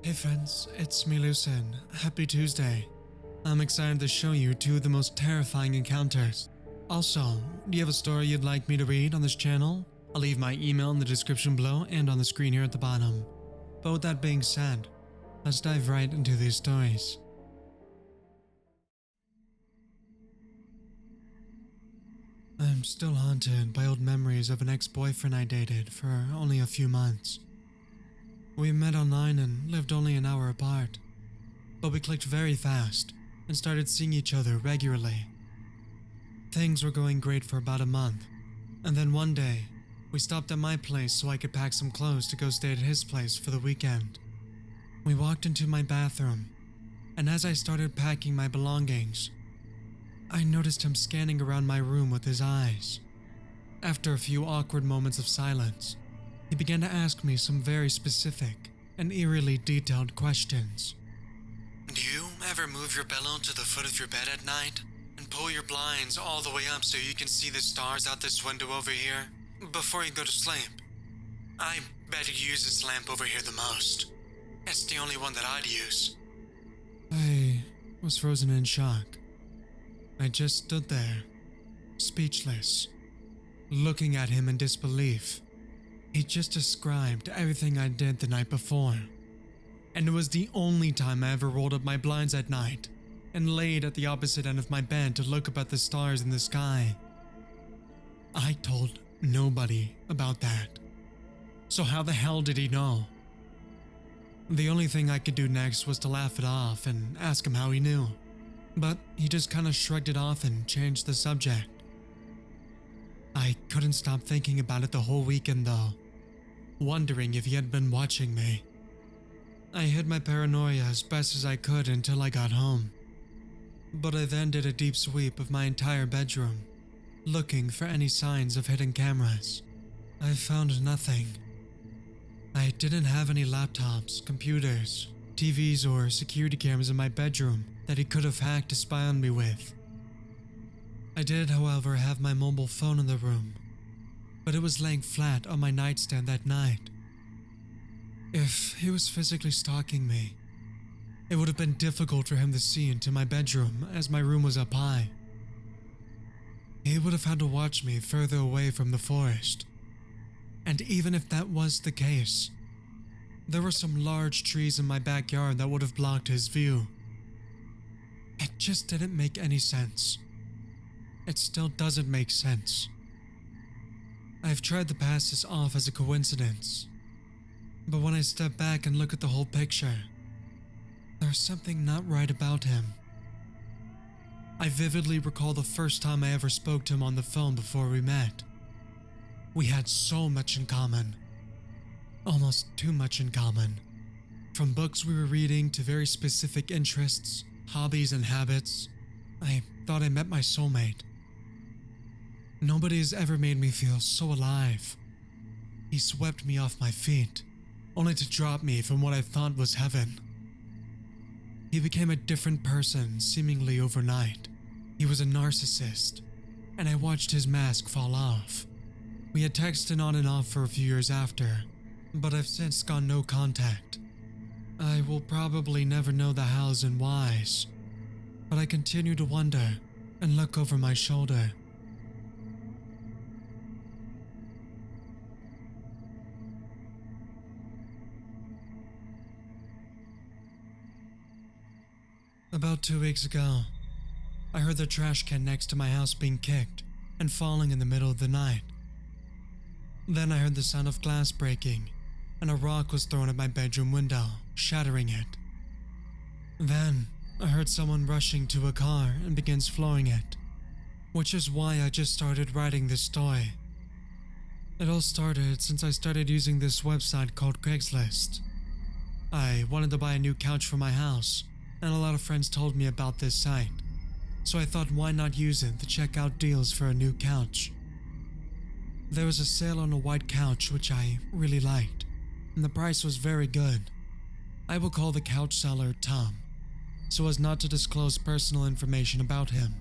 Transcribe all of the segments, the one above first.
Hey friends, it's me Lucid. Happy Tuesday. I'm excited to show you two of the most terrifying encounters. Also, do you have a story you'd like me to read on this channel? I'll leave my email in the description below and on the screen here at the bottom. But with that being said, let's dive right into these stories. I'm still haunted by old memories of an ex-boyfriend I dated for only a few months. We met online and lived only an hour apart, but we clicked very fast and started seeing each other regularly. Things were going great for about a month, and then one day, we stopped at my place so I could pack some clothes to go stay at his place for the weekend. We walked into my bathroom, and as I started packing my belongings, I noticed him scanning around my room with his eyes. After a few awkward moments of silence, he began to ask me some very specific and eerily detailed questions. Do you ever move your pillow to the foot of your bed at night and pull your blinds all the way up so you can see the stars out this window over here before you go to sleep? I bet you use this lamp over here the most. It's the only one that I'd use. I was frozen in shock. I just stood there, speechless, looking at him in disbelief. He just described everything I did the night before, and it was the only time I ever rolled up my blinds at night and laid at the opposite end of my bed to look up at the stars in the sky. I told nobody about that, so how the hell did he know? The only thing I could do next was to laugh it off and ask him how he knew, but he just kinda shrugged it off and changed the subject. I couldn't stop thinking about it the whole weekend though, wondering if he had been watching me. I hid my paranoia as best as I could until I got home, but I then did a deep sweep of my entire bedroom, looking for any signs of hidden cameras. I found nothing. I didn't have any laptops, computers, TVs, or security cameras in my bedroom that he could have hacked to spy on me with. I did, however, have my mobile phone in the room, but it was laying flat on my nightstand that night. If he was physically stalking me, it would have been difficult for him to see into my bedroom as my room was up high. He would have had to watch me further away from the forest. And even if that was the case, there were some large trees in my backyard that would have blocked his view. It just didn't make any sense. It still doesn't make sense. I've tried to pass this off as a coincidence, but when I step back and look at the whole picture, there's something not right about him. I vividly recall the first time I ever spoke to him on the phone before we met. We had so much in common, almost too much in common. From books we were reading to very specific interests, hobbies, and habits, I thought I met my soulmate. Nobody has ever made me feel so alive. He swept me off my feet, only to drop me from what I thought was heaven. He became a different person seemingly overnight. He was a narcissist, and I watched his mask fall off. We had texted on and off for a few years after, but I've since gone no contact. I will probably never know the hows and whys, but I continue to wonder and look over my shoulder. About 2 weeks ago, I heard the trash can next to my house being kicked and falling in the middle of the night. Then I heard the sound of glass breaking, and a rock was thrown at my bedroom window, shattering it. Then I heard someone rushing to a car and begins flooring it, which is why I just started writing this story. It all started since I started using this website called Craigslist. I wanted to buy a new couch for my house, and a lot of friends told me about this site, so I thought why not use it to check out deals for a new couch. There was a sale on a white couch which I really liked, and the price was very good. I will call the couch seller Tom, so as not to disclose personal information about him.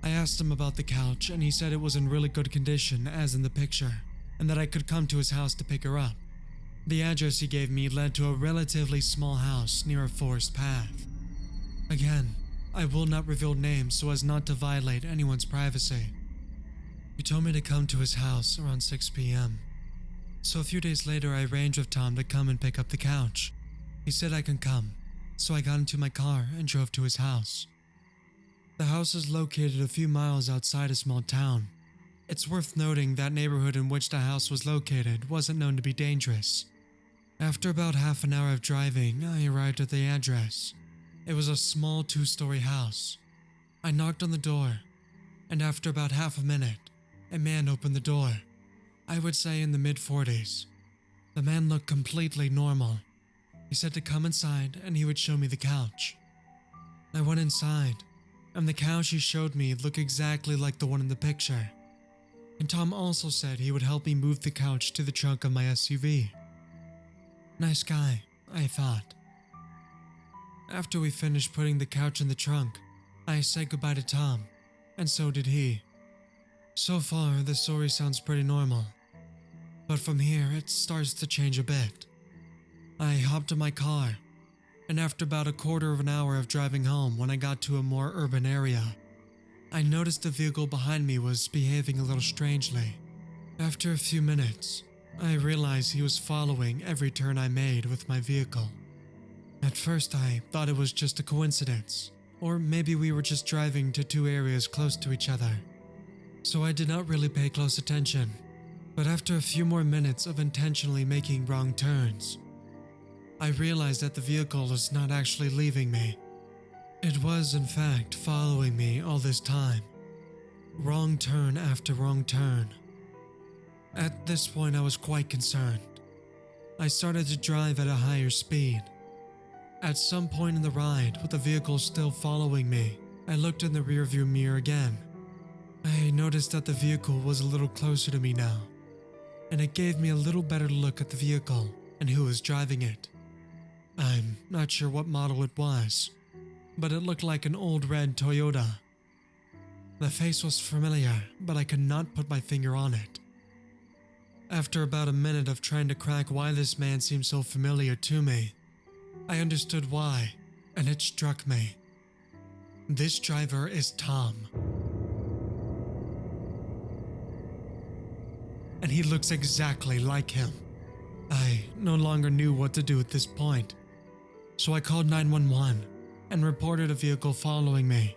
I asked him about the couch and he said it was in really good condition as in the picture, and that I could come to his house to pick her up. The address he gave me led to a relatively small house near a forest path. Again, I will not reveal names so as not to violate anyone's privacy. He told me to come to his house around 6 p.m. So a few days later, I arranged with Tom to come and pick up the couch. He said I can come, so I got into my car and drove to his house. The house is located a few miles outside a small town. It's worth noting that neighborhood in which the house was located wasn't known to be dangerous. After about half an hour of driving, I arrived at the address. It was a small 2-story house. I knocked on the door, and after about half a minute, a man opened the door. I would say in the mid-40s. The man looked completely normal. He said to come inside and he would show me the couch. I went inside, and the couch he showed me looked exactly like the one in the picture. And Tom also said he would help me move the couch to the trunk of my SUV. Nice guy, I thought. After we finished putting the couch in the trunk, I said goodbye to Tom, and so did he. So far, the story sounds pretty normal, but from here it starts to change a bit. I hopped in my car, and after about a quarter of an hour of driving home, when I got to a more urban area, I noticed the vehicle behind me was behaving a little strangely. After a few minutes, I realized he was following every turn I made with my vehicle. At first I thought it was just a coincidence, or maybe we were just driving to 2 areas close to each other. So I did not really pay close attention, but after a few more minutes of intentionally making wrong turns, I realized that the vehicle was not actually leaving me. It was, in fact, following me all this time. Wrong turn after wrong turn. At this point, I was quite concerned. I started to drive at a higher speed. At some point in the ride, with the vehicle still following me, I looked in the rearview mirror again. I noticed that the vehicle was a little closer to me now, and it gave me a little better look at the vehicle and who was driving it. I'm not sure what model it was, but it looked like an old red Toyota. The face was familiar, but I could not put my finger on it. After about a minute of trying to crack why this man seemed so familiar to me, I understood why, and it struck me. This driver is Tom. And he looks exactly like him. I no longer knew what to do at this point, so I called 911 and reported a vehicle following me.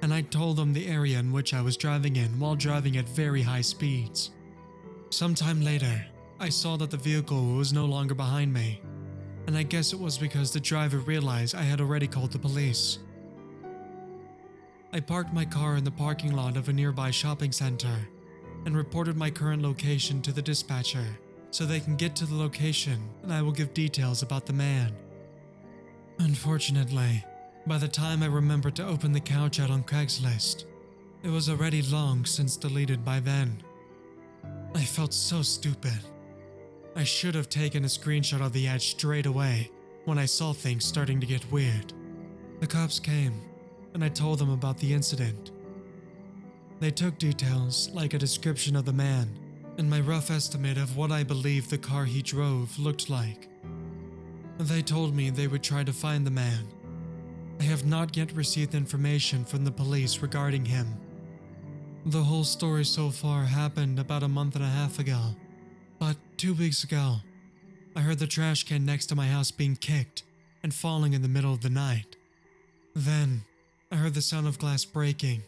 And I told them the area in which I was driving in while driving at very high speeds. Sometime later, I saw that the vehicle was no longer behind me, and I guess it was because the driver realized I had already called the police. I parked my car in the parking lot of a nearby shopping center and reported my current location to the dispatcher so they can get to the location and I will give details about the man. Unfortunately, by the time I remembered to open the couch out on Craigslist, it was already long since deleted by then. I felt so stupid. I should have taken a screenshot of the ad straight away when I saw things starting to get weird. The cops came, and I told them about the incident. They took details like a description of the man and my rough estimate of what I believe the car he drove looked like. They told me they would try to find the man. I have not yet received information from the police regarding him. The whole story so far happened about a month and a half ago, but 2 weeks ago, I heard the trash can next to my house being kicked and falling in the middle of the night. Then, I heard the sound of glass breaking,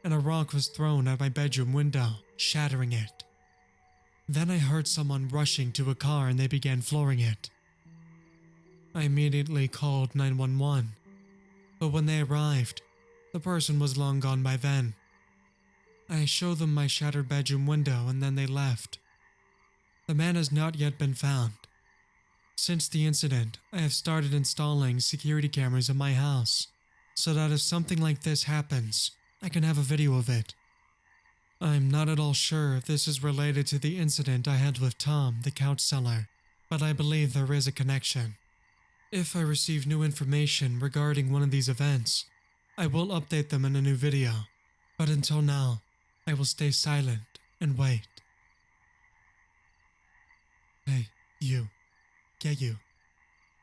and a rock was thrown at my bedroom window, shattering it. Then I heard someone rushing to a car and they began flooring it. I immediately called 911, but when they arrived, the person was long gone by then. I showed them my shattered bedroom window and then they left. The man has not yet been found. Since the incident, I have started installing security cameras in my house, so that if something like this happens, I can have a video of it. I'm not at all sure if this is related to the incident I had with Tom, the couch seller, but I believe there is a connection. If I receive new information regarding one of these events, I will update them in a new video, but until now, I will stay silent and wait. Hey, You. Yeah, you.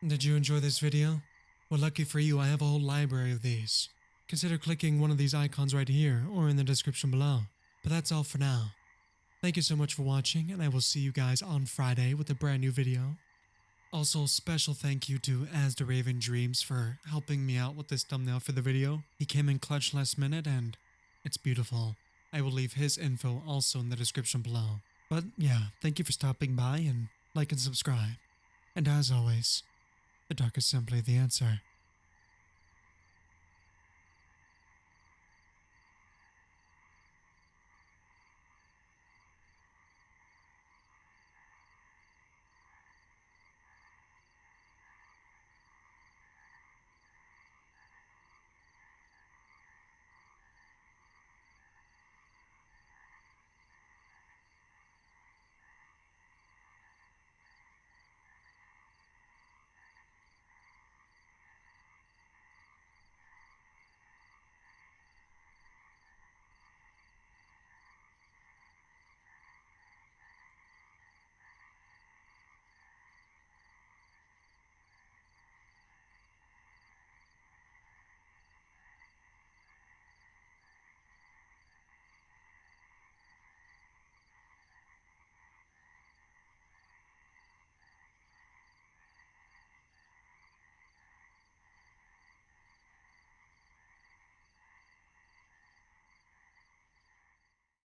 Did you enjoy this video? Well, lucky for you, I have a whole library of these. Consider clicking one of these icons right here or in the description below. But that's all for now. Thank you so much for watching, and I will see you guys on Friday with a brand new video. Also, special thank you to Astheraven Dreams for helping me out with this thumbnail for the video. He came in clutch last minute and it's beautiful. I will leave his info also in the description below. But yeah, thank you for stopping by and like and subscribe. And as always, the dark is simply the answer.